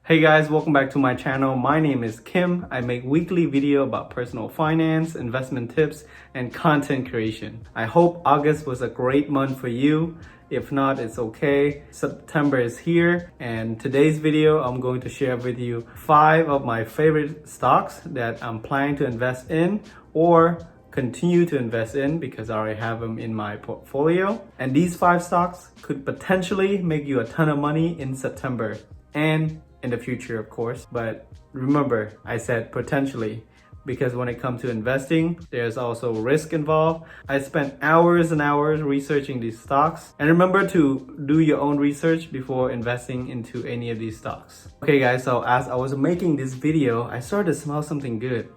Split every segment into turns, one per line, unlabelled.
Hey guys, welcome back to my channel. My name is Kim. I make weekly video about personal finance, investment tips, and content creation. I hope August was a great month for you. If not, it's okay. September is here, and today's video, I'm going to share with you 5 of my favorite stocks that I'm planning to invest in or continue to invest in because I already have them in my portfolio. And these 5 stocks could potentially make you a ton of money in September and in the future, of course. But remember, I said potentially, because when it comes to investing, there's also risk involved. I spent hours and hours researching these stocks. And remember to do your own research before investing into any of these stocks. Okay guys, so as I was making this video, I started to smell something good.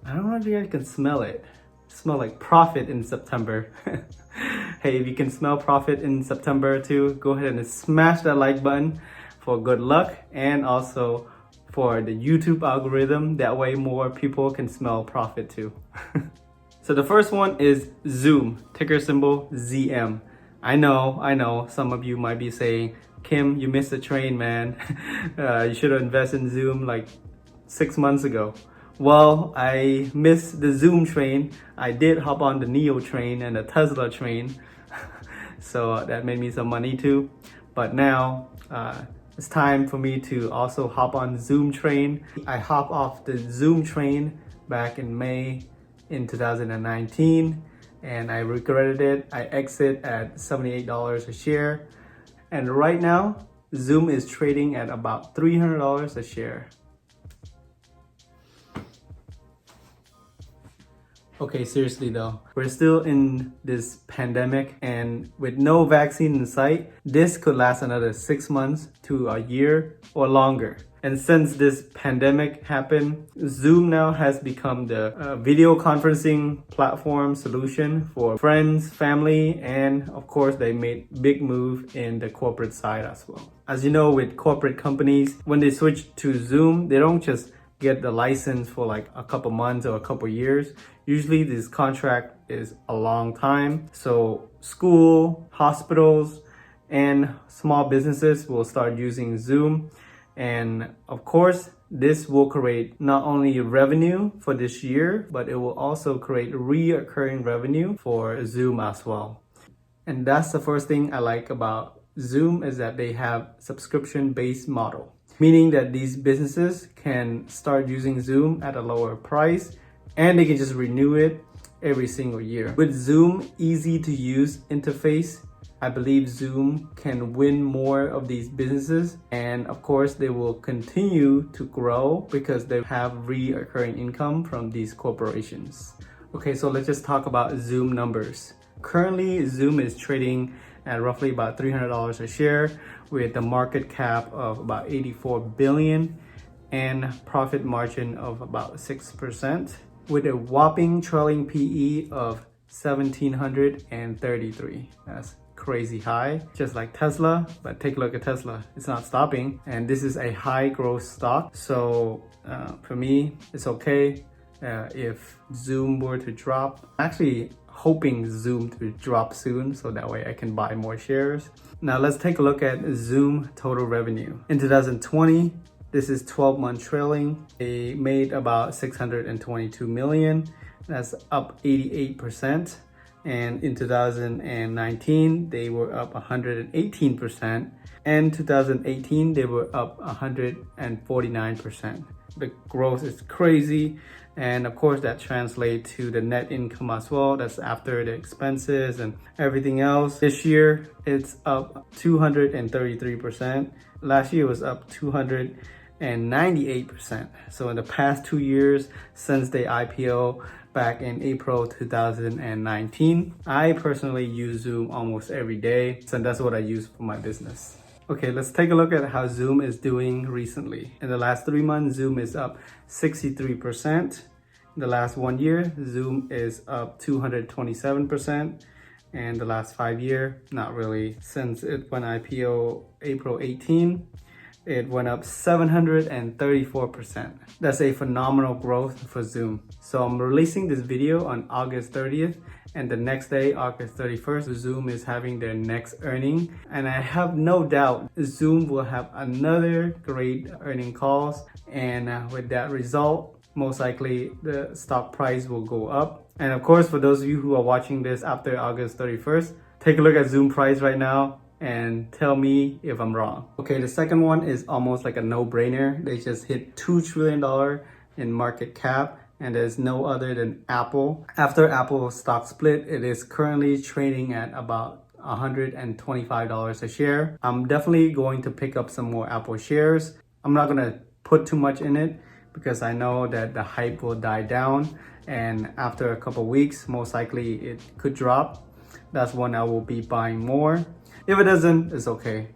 I don't know if you guys can smell it. Smell like profit in September. Hey, if you can smell profit in September too, go ahead and smash that like button for good luck and also for the YouTube algorithm. That way more people can smell profit too. So the first one is Zoom, ticker symbol ZM. I know, some of you might be saying, Kim, you missed the train, man. You should have invested in Zoom like 6 months ago. Well, I missed the Zoom train. I did hop on the Neo train and the Tesla train. So that made me some money too. But now, it's time for me to also hop on Zoom train. I hop off the Zoom train back in May in 2019 and I regretted it. I exit at $78 a share. And right now, Zoom is trading at about $300 a share. Okay, seriously though, we're still in this pandemic and with no vaccine in sight, this could last another 6 months to a year or longer. And since this pandemic happened, Zoom now has become the video conferencing platform solution for friends, family, and of course they made big move in the corporate side as well. As you know, with corporate companies, when they switch to Zoom, they don't just get the license for like a couple months or a couple years. Usually this contract is a long time. So school, hospitals, and small businesses will start using Zoom. And of course, this will create not only revenue for this year, but it will also create reoccurring revenue for Zoom as well. And that's the first thing I like about Zoom is that they have subscription-based model. Meaning that these businesses can start using Zoom at a lower price and they can just renew it every single year. With Zoom easy to use interface, I believe Zoom can win more of these businesses, and of course they will continue to grow because they have recurring income from these corporations. Okay, so let's just talk about Zoom numbers. Currently, Zoom is trading at roughly about $300 a share with a market cap of about 84 billion and profit margin of about 6% with a whopping trailing PE of 1733. That's crazy high, just like Tesla. But take a look at Tesla, it's not stopping, and this is a high growth stock. So for me, it's okay if Zoom were to drop. Actually hoping Zoom to drop soon so that way I can buy more shares. Now let's take a look at Zoom total revenue. In 2020, this is 12-month trailing. They made about 622 million. That's up 88%. And in 2019, they were up 118%. And 2018, they were up 149%. The growth is crazy. And of course that translates to the net income as well. That's after the expenses and everything else. This year, it's up 233%. Last year was up 298%. So in the past 2 years since they IPO back in April 2019, I personally use Zoom almost every day. So that's what I use for my business. Okay, let's take a look at how Zoom is doing recently. In the last 3 months, Zoom is up 63%. In the last 1 year, Zoom is up 227%. And the last 5 years, not really. Since it went IPO April 18, it went up 734%. That's a phenomenal growth for Zoom. So I'm releasing this video on August 30th, and the next day, August 31st, Zoom is having their next earning. And I have no doubt Zoom will have another great earning calls. And with that result, most likely the stock price will go up. And of course, for those of you who are watching this after August 31st, take a look at Zoom price right now and tell me if I'm wrong. Okay, the second one is almost like a no-brainer. They just hit $2 trillion in market cap, and there's no other than Apple. After Apple's stock split, it is currently trading at about $125 a share. I'm definitely going to pick up some more Apple shares. I'm not gonna put too much in it because I know that the hype will die down, and after a couple weeks, most likely it could drop. That's when I will be buying more. If it doesn't, it's okay.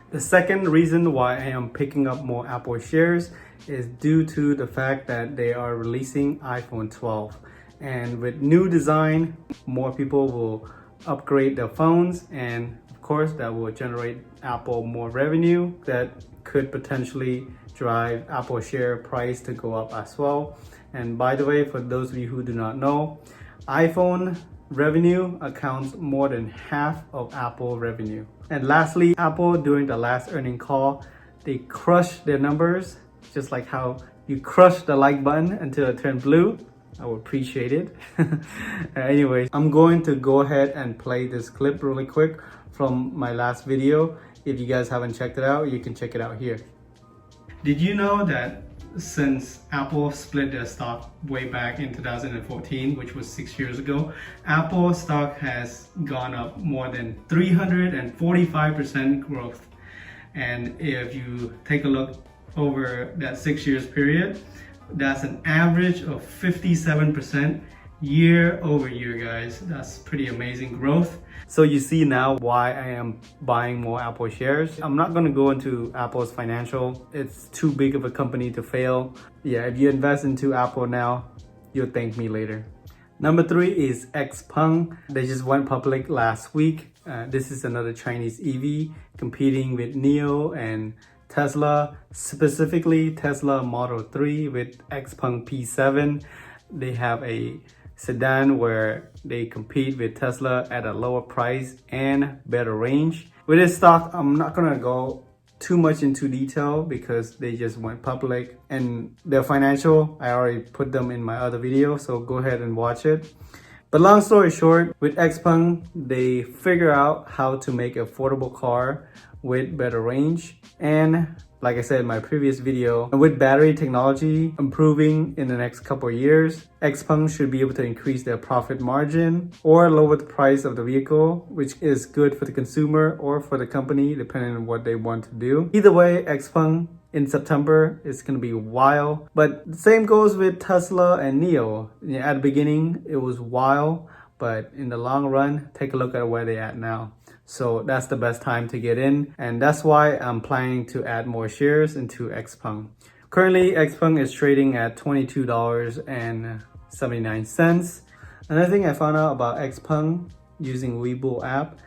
The second reason why I am picking up more Apple shares is due to the fact that they are releasing iPhone 12. And with new design, more people will upgrade their phones, and of course that will generate Apple more revenue that could potentially drive Apple share price to go up as well. And by the way, for those of you who do not know, iPhone revenue accounts more than half of Apple revenue. And lastly, Apple during the last earning call, they crushed their numbers, just like how you crush the like button until it turned blue. I would appreciate it. Anyways, I'm going to go ahead and play this clip really quick from my last video. If you guys haven't checked it out, you can check it out here. Did you know that since Apple split their stock way back in 2014, which was 6 years ago, Apple stock has gone up more than 345% growth. And if you take a look over that 6 years period, that's an average of 57% year over year, guys. That's pretty amazing growth. So you see now why I am buying more Apple shares. I'm not going to go into Apple's financial. It's too big of a company to fail. Yeah, if you invest into Apple now, you'll thank me later. Number 3 is Xpeng. They just went public last week. This is another Chinese EV competing with NIO and Tesla, specifically Tesla Model 3 with Xpeng P7. They have a sedan where they compete with Tesla at a lower price and better range. With this stock, I'm not gonna go too much into detail because they just went public, and their financial, I already put them in my other video, so go ahead and watch it. But long story short, with Xpeng, they figure out how to make an affordable car with better range, and like I said in my previous video, with battery technology improving in the next couple of years, Xpeng should be able to increase their profit margin or lower the price of the vehicle, which is good for the consumer or for the company, depending on what they want to do. Either way, Xpeng in September is going to be wild. But the same goes with Tesla and NIO. At the beginning, it was wild, but in the long run, take a look at where they're at now. So that's the best time to get in, and that's why I'm planning to add more shares into Xpeng. Currently, Xpeng is trading at $22.79. Another thing I found out about Xpeng using Webull App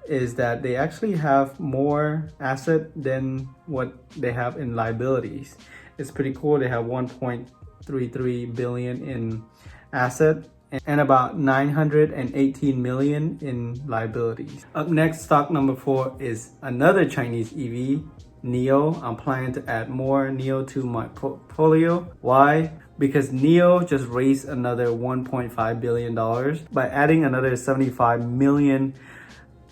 is that they actually have more asset than what they have in liabilities. It's pretty cool. They have 1.33 billion in asset and about 918 million in liabilities. Up next, stock number 4 is another Chinese EV, NIO. I'm planning to add more NIO to my portfolio. Why? Because NIO just raised another $1.5 billion by adding another 75 million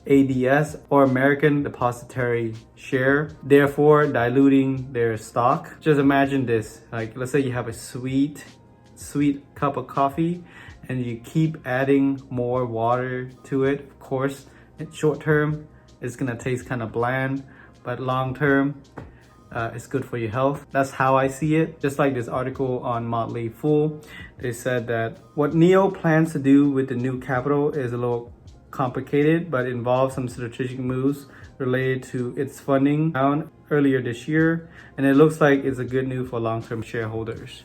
ADS or American Depository Share, therefore diluting their stock. Just imagine this, like let's say you have a sweet cup of coffee and you keep adding more water to it. Of course, in short term, it's gonna taste kind of bland, but long term, it's good for your health. That's how I see it. Just like this article on Motley Fool, they said that what NIO plans to do with the new capital is a little complicated, but involves some strategic moves related to its funding round earlier this year, and it looks like it's a good news for long-term shareholders.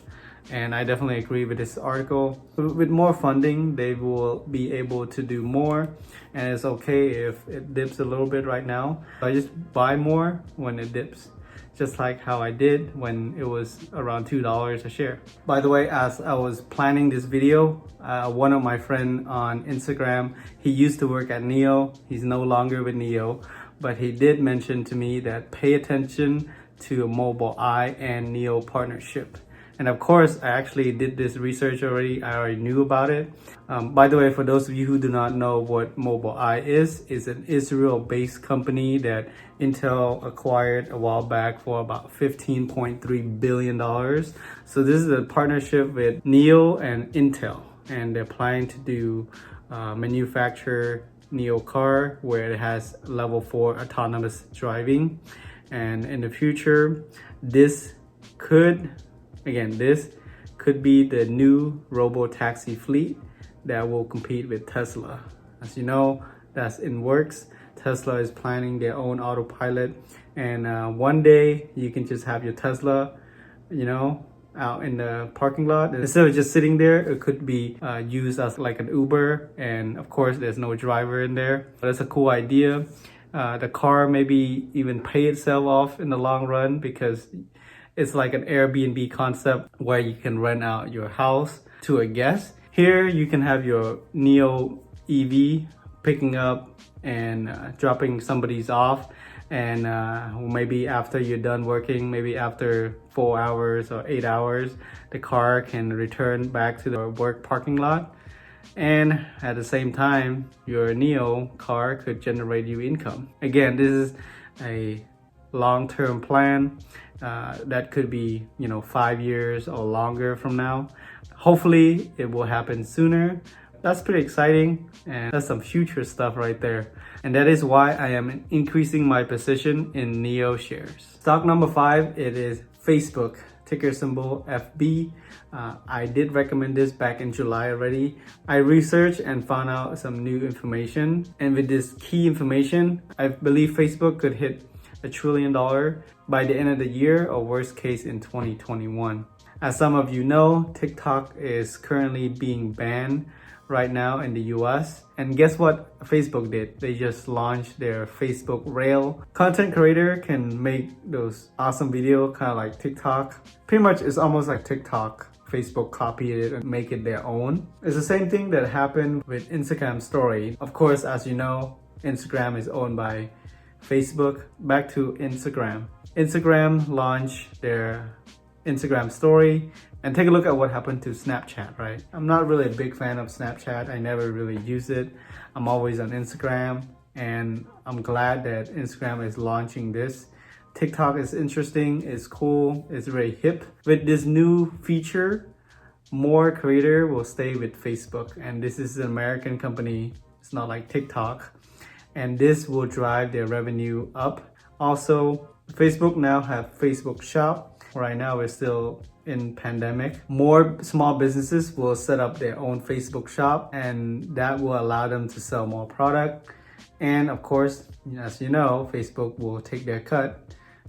And I definitely agree with this article. With more funding, they will be able to do more, and it's okay if it dips a little bit right now. I just buy more when it dips. just like how I did when it was around $2 a share. By the way, as I was planning this video, one of my friend on Instagram, he used to work at Neo. He's no longer with Neo, but he did mention to me that pay attention to Mobileye and Neo partnership. And of course, I actually did this research already. I already knew about it. By the way, for those of you who do not know what Mobileye is, it's an Israel-based company that Intel acquired a while back for about $15.3 billion. So this is a partnership with Neo and Intel, and they're planning to do manufacture Neo car where it has level 4 autonomous driving. And in the future, this could be the new robo-taxi fleet that will compete with Tesla. As you know, that's in works. Tesla is planning their own autopilot, and one day you can just have your Tesla, out in the parking lot. Instead of just sitting there, it could be used as like an Uber, and of course there's no driver in there. But it's a cool idea. The car maybe even pay itself off in the long run, because it's like an Airbnb concept where you can rent out your house to a guest. Here you can have your Neo EV picking up and dropping somebody's off, and maybe after you're done working, maybe after 4 hours or 8 hours, the car can return back to the work parking lot. And at the same time, your Neo car could generate you income. Again, this is a long-term plan that could be 5 years or longer from now. Hopefully it will happen sooner. That's pretty exciting, and that's some future stuff right there. And that is why I am increasing my position in Neo shares. Stock number 5, it is Facebook, ticker symbol FB. I did recommend this back in July already. I researched and found out some new information, and with this key information, I believe Facebook could hit $1 trillion by the end of the year, or worst case in 2021. As some of you know, TikTok is currently being banned right now in the US. And guess what Facebook did? They just launched their Facebook Rail. Content creator can make those awesome videos, kind of like TikTok. Pretty much it's almost like TikTok. Facebook copied it and make it their own. It's the same thing that happened with Instagram story. Of course, as you know, Instagram is owned by Facebook. Back to Instagram. Instagram launched their Instagram story, and take a look at what happened to Snapchat, right? I'm not really a big fan of Snapchat. I never really use it. I'm always on Instagram, and I'm glad that Instagram is launching this. TikTok is interesting, it's cool, it's very hip. With this new feature, more creator will stay with Facebook, and this is an American company. It's not like TikTok, and this will drive their revenue up. Also, Facebook now have Facebook Shop. Right now we're still in pandemic. More small businesses will set up their own Facebook shop, and that will allow them to sell more product. And of course, as you know, Facebook will take their cut.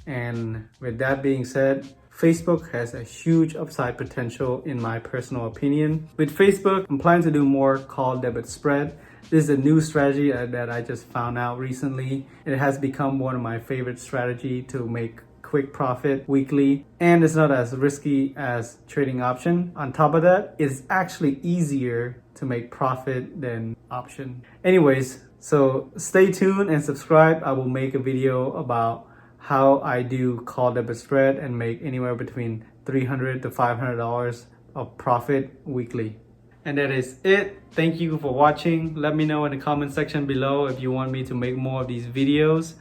And with that being said, Facebook has a huge upside potential in my personal opinion. With Facebook, I'm planning to do more call debit spread. This is a new strategy that I just found out recently. It has become one of my favorite strategy to make quick profit weekly, and it's not as risky as trading option. On top of that, it's actually easier to make profit than option. Anyways, so stay tuned and subscribe. I will make a video about how I do call debit spread and make anywhere between $300 to $500 of profit weekly. And that is it. Thank you for watching. Let me know in the comment section below if you want me to make more of these videos.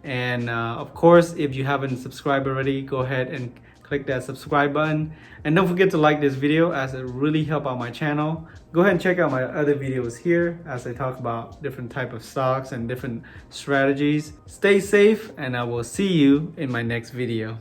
And of course, if you haven't subscribed already, go ahead and click that subscribe button. And don't forget to like this video, as it really helps out my channel. Go ahead and check out my other videos here as I talk about different type of stocks and different strategies. Stay safe, and I will see you in my next video.